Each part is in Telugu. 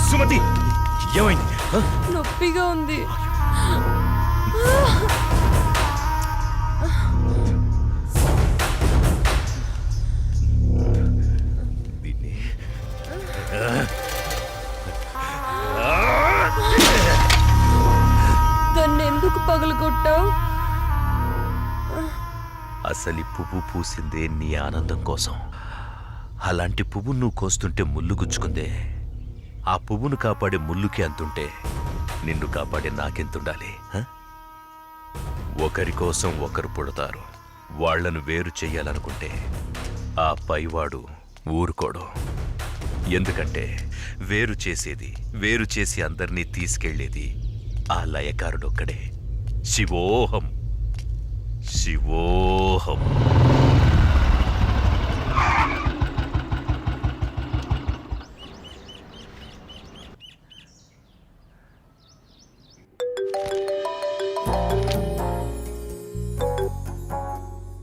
సుమతి, ఏమైంది? నొప్పిగా ఉంది. దాన్ని ఎందుకు పగలగొట్టావు? అసలు ఈ పువ్వు పూసిందే నీ ఆనందం కోసం. అలాంటి పువ్వు నువ్వు కోస్తుంటే ముళ్ళు గుచ్చుకుందే. ఆ పువ్వును కాపాడే ముళ్ళుకి అంతుంటే నిన్ను కాపాడే నాకెంతుండాలి? ఒకరి కోసం ఒకరు పుడతారు. వాళ్లను వేరు చెయ్యాలనుకుంటే ఆ పైవాడు ఊరుకోడు. ఎందుకంటే వేరు చేసేది, వేరు చేసి అందరినీ తీసుకెళ్లేది ఆ లయకారుడొక్కడే. శివోహం, శివోహం.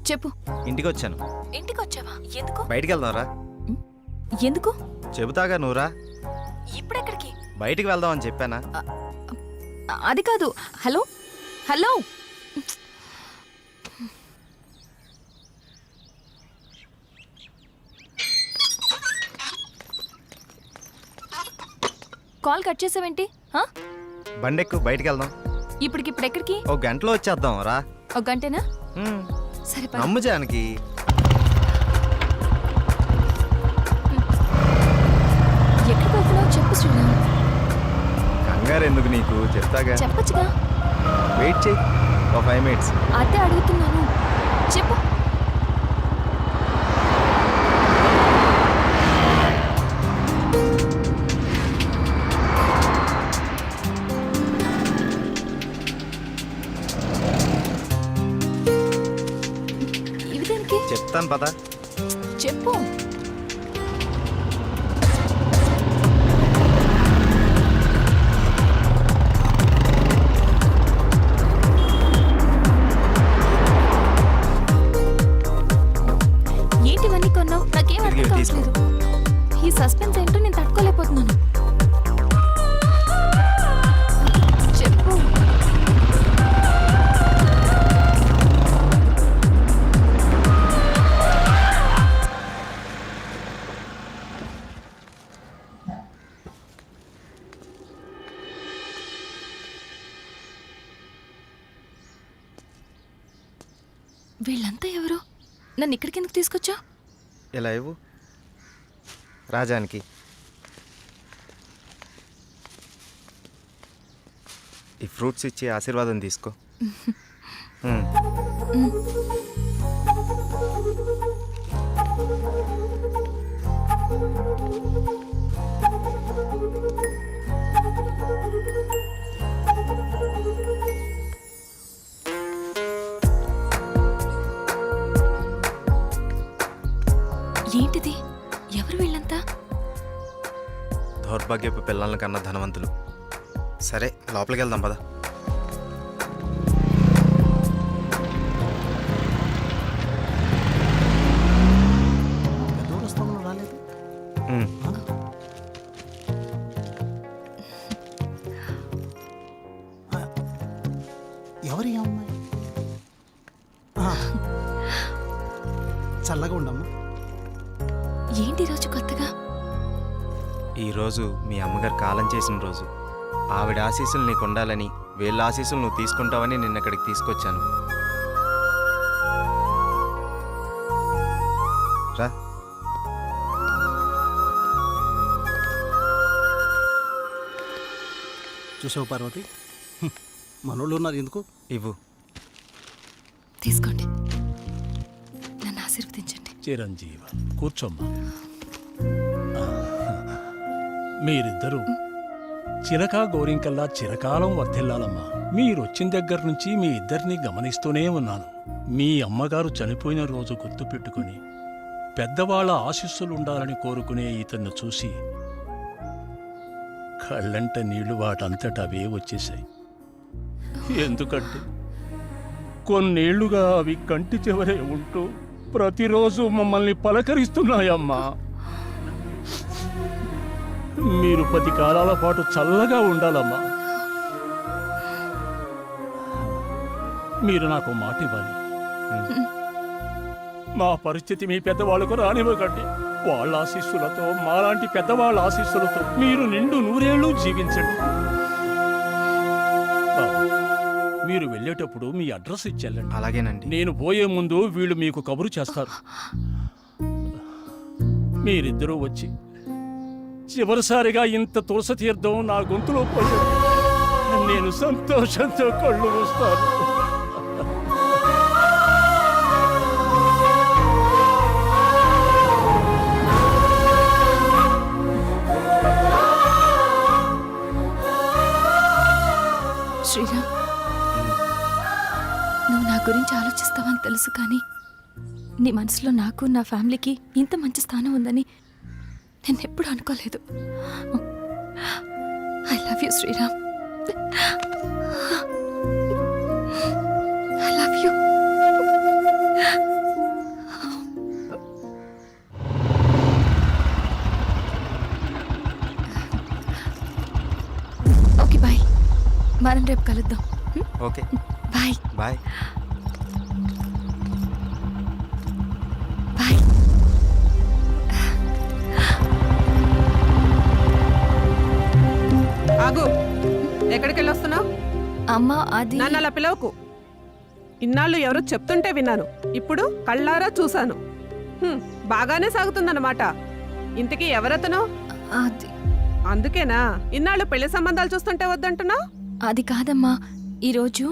చెప్పు. ఇంటికి వచ్చాను. ఇంటికి వచ్చావా? ఎందుకు? బయటికి వెళ్దాంరా. ఎందుకు? చెబుతాగా, నువ్వురా. ఇప్పుడెక్కడికి? బయటికి వెళ్దాం అని చెప్పానా? అది కాదు. హలో హలో, కాల్ కట్ చేసావేంటి? బండెక్కు, బయటికి వెళ్దాం. ఇప్పటికిప్పుడు ఎక్కడికి? ఒక గంటలో వచ్చేద్దాం రా. ఒక గంటేనా? సరే పద. నమ్ము జానకి. ఎక్కడికి వెళ్తున్నావు చెప్పు శ్రీరామ్. కంగారు ఎందుకు నీకు, చెప్తాగా. చెప్పచ్చుగా. వెయిట్ చేయి, ఒక 5 minutes. అదే అడుగుతున్నాను, చెప్పు. ఇవి దేనికి? చెప్తాను పద. చెప్పు. ఏంటివన్నీ కొన్నావు? నాకేం అర్థం కావట్లేదు. ఈ సస్పెన్స్ ఏంటో నేను తట్టుకోలేకపోతున్నాను. చెప్పు. వీళ్ళంతా ఎవరు? నన్ను ఇక్కడికి ఎందుకు తీసుకొచ్చా? ఇలా ఇవ్వు రాజానికి. ఈ ఫ్రూట్స్ ఇచ్చి ఆశీర్వాదం తీసుకో. ఏంటిది? ఎవరు వీళ్ళంతా? దౌర్భాగ్యపు పిల్లల కన్నా ధనవంతులు. సరే లోపలికి వెళ్దాం పద. ఎవరి అమ్మాయి? చల్లగా ఉండమ్మా. ఏంటి రోజు కొత్తగా? ఈరోజు మీ అమ్మగారు కాలం చేసిన రోజు. ఆవిడ ఆశీస్సులు నీకు ఉండాలని, వీళ్ళ ఆశీస్సులు నువ్వు తీసుకుంటావని నిన్న ఇక్కడికి తీసుకొచ్చాను. రా. చూసావు పార్వతి, మనోళ్ళు ఉన్నారు ఎందుకు? ఇవ్వు. తీసుకోండి, నన్ను ఆశీర్వదించండి. చిరంజీవ, కూర్చోమ్మా. మీరిద్దరూ చిలకా గోరింకల్లా చిరకాలం వర్ధిల్లాలమ్మా. మీరొచ్చిన దగ్గర నుంచి మీ ఇద్దరిని గమనిస్తూనే ఉన్నాను. మీ అమ్మగారు చనిపోయిన రోజు గుర్తు పెట్టుకుని పెద్దవాళ్ల ఆశీస్సులుండాలని కోరుకునే ఇతన్ని చూసి కళ్ళంట నీళ్లు వాటంతట అవే వచ్చేశాయి. ఎందుకంటే కొన్నేళ్లుగా అవి కంటి చివరే ఉంటూ ప్రతిరోజు మమ్మల్ని పలకరిస్తున్నాయమ్మా. మీరు 10 కాలాల పాటు చల్లగా ఉండాలమ్మా. మీరు నాకు మాట ఇవ్వాలి. మా పరిస్థితి మీ పెద్దవాళ్ళకు రానివ్వకండి. వాళ్ళ ఆశీస్సులతో, మాలాంటి పెద్దవాళ్ళ ఆశీస్సులతో మీరు నిండు 100 ఏళ్ళు జీవించండి. బాబు, మీరు వెళ్ళేటప్పుడు మీ అడ్రస్ ఇచ్చెళ్ళండి. అలాగేనండి. నేను పోయే ముందు వీళ్ళు మీకు కబురు చేస్తారు. మీరిద్దరూ వచ్చి చివరిసారిగా ఇంత తులసి తీర్థం నా గొంతులో పోయారు. నేను సంతోషంతో కళ్ళు మూస్తాను. శ్రీరామ్, నువ్వు నా గురించి ఆలోచిస్తావని తెలుసు, కానీ నీ మనసులో నాకు, నా ఫ్యామిలీకి ఇంత మంచి స్థానం ఉందని నేను ఎప్పుడు అనుకోలేదు. I love you Sriram. I love you. Okay bye, మనం రేపు కలుద్దాం. Okay, bye bye. బాయ్. ఆగు, ఎక్కడికి వెళ్ళొస్తున్నావు? అమ్మా, అది నన్ను అలా పిలవకు. ఇన్నాళ్ళు ఎవరో చెప్తుంటే విన్నాను, ఇప్పుడు కళ్ళారా చూశాను. బాగానే సాగుతుందన్నమాట. ఇంతకీ ఎవరతను? అది అందుకేనా ఇన్నాళ్ళు పెళ్లి సంబంధాలు చూస్తుంటే వద్దంటున్నావు? అది కాదమ్మా, ఈరోజు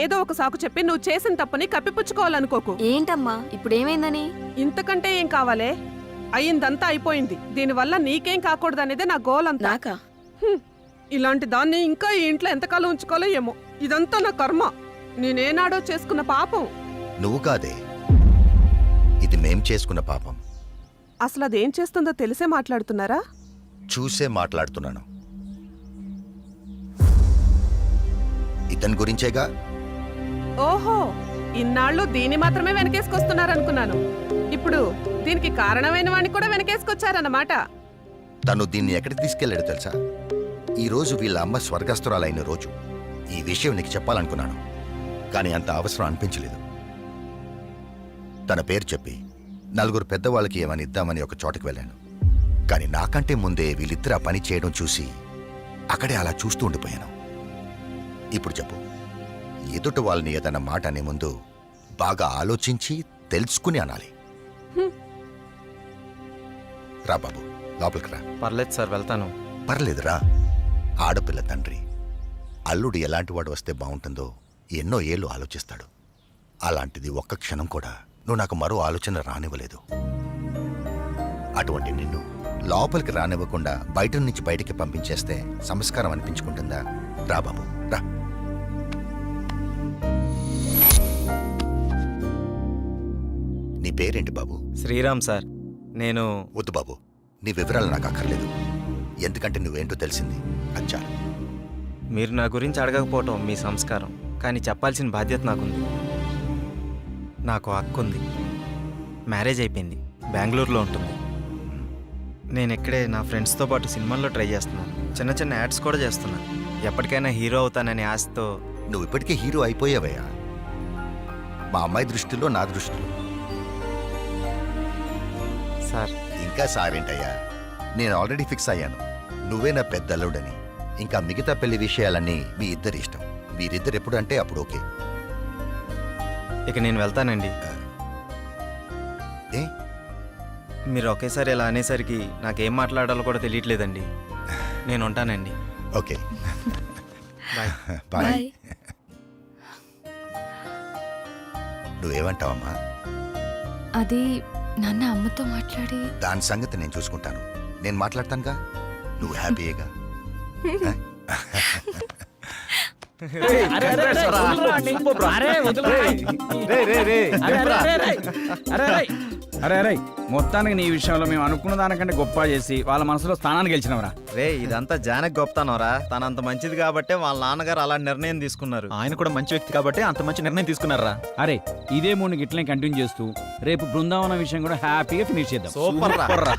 ఏదో ఒక సాకు చెప్పి నువ్వు చేసిన తప్పుని కప్పిపుచ్చుకోవాలనుకోకు. ఏంటమ్మా ఇప్పుడు ఏమైందని? ఇంతకంటే ఏం కావాలే? అయిందంతా అయిపోయింది. దీనివల్ల నీకేం కాకూడదనేదే నా గోల్ అంతా. నాకా? ఇలాంటి దాన్ని ఇంకా ఈ ఇంట్లో ఎంతకాలం ఉంచుకోవాలో ఏమో. ఇదంతా నా కర్మ. నేనేనాడో చేసుకున్న పాపం. నువ్వు కాదే, ఇది మేం చేసుకున్న పాపం. అసలు అదేం చేస్తుందో తెలిసే మాట్లాడుతున్నారా? చూసే మాట్లాడుతున్నాను. ఇతని గురించేగా. ఓహో, ఇన్నాళ్ళు దీన్ని మాత్రమే వెనకేసుకొస్తున్నారనుకున్నాను. ఇప్పుడు దీనికి కారణమైన వాడిని కూడా వెనకేసుకొచ్చారన్నమాట. తను దీన్ని ఎక్కడికి తీసుకెళ్లాడు తెలుసా? ఈ రోజు వీళ్ళ అమ్మ స్వర్గస్థురాలైన రోజు. ఈ విషయం నీకు చెప్పాలనుకున్నాను, కానీ అంత అవసరం అనిపించలేదు. తన పేరు చెప్పి 4 పెద్దవాళ్ళకి ఏమని ఇద్దామని ఒక చోటకి వెళ్ళాను. కానీ నాకంటే ముందే వీళ్ళిద్దరు ఆ పని చేయడం చూసి అక్కడే అలా చూస్తూ ఉండిపోయాను. ఇప్పుడు చెప్పు, ఎదుట వాళ్ళని ఏదన్నా మాట అనే ముందు బాగా ఆలోచించి తెలుసుకుని అనాలి. రా బాబు, లోపలికి రా. పర్లేదు సార్, వెళ్తాను. పర్లేదురా. ఆడపిల్ల తండ్రి అల్లుడు ఎలాంటి వాడు వస్తే బాగుంటుందో ఎన్నో ఏళ్ళు ఆలోచిస్తాడు. అలాంటిది ఒక్క క్షణం కూడా నువ్వు నాకు మరో ఆలోచన రానివ్వలేదు. అటువంటి నిన్ను లోపలికి రానివ్వకుండా బయట నుంచి బయటికి పంపించేస్తే సంస్కారం అనిపించుకుంటుందా? రా బాబు, రా. నీ పేరేంటి బాబు? శ్రీరామ్ సార్. నేను వద్దు బాబు, నీ వివరాలు నాకు అక్కర్లేదు. ఎందుకంటే నువ్వేంటో తెలిసింది, అచ్చా. మీరు నా గురించి అడగకపోవటం మీ సంస్కారం, కానీ చెప్పాల్సిన బాధ్యత నాకుంది. నాకు హక్కు ఉంది. మ్యారేజ్ అయిపోయింది, బెంగళూరులో ఉంటుంది. నేను ఇక్కడే నా ఫ్రెండ్స్తో పాటు సినిమాల్లో ట్రై చేస్తున్నాను. చిన్న చిన్న యాడ్స్ కూడా చేస్తున్నాను. ఎప్పటికైనా హీరో అవుతాననే ఆశతో. నువ్వు ఇప్పటికే హీరో అయిపోయావయ్యా. మా అమ్మాయి దృష్టిలో, నా దృష్టిలో. సార్, ఇంకా సారేంటయ్యా, నేను ఆల్రెడీ ఫిక్స్ అయ్యాను. నువ్వే నా పెద్ద అల్లుడని. ఇంకా మిగతా పెళ్లి విషయాలన్నీ మీ ఇద్దరి ఇష్టం. మీరిద్దరు ఎప్పుడు అంటే అప్పుడు ఓకే. ఇక నేను వెళ్తానండి. ఏ? మీరు ఒకేసారి ఇలా అనేసరికి నాకేం మాట్లాడాలో కూడా తెలియట్లేదండి. నేను ఉంటానండి. Okay, bye. బాయ్. బాయ్. నువ్వేమంటావమ్మా? అది నాన్న అమ్మతో మాట్లాడి దాని సంగతి నేను చూసుకుంటాను. నేను మాట్లాడతానుగా, నువ్వు హ్యాపీయేగా. అరే అరే మొత్తానికి నీ విషయంలో మేము అనుకున్న దానికంటే గొప్ప చేసి వాళ్ళ మనసులో స్థానాన్ని గెలిచినవరా. రే ఇదంతా జానక్ గొప్పతనరా. తనంత మంచిది కాబట్టే వాళ్ళ నాన్నగారు అలాంటి నిర్ణయం తీసుకున్నారు. ఆయన కూడా మంచి వ్యక్తి కాబట్టి అంత మంచి నిర్ణయం తీసుకున్నారా. అరే ఇదే మూడు ఇట్లనే కంటిన్యూ చేస్తూ రేపు బృందావనం విషయం కూడా హ్యాపీగా ఫినిష్ చేద్దాం. సూపర్ రా.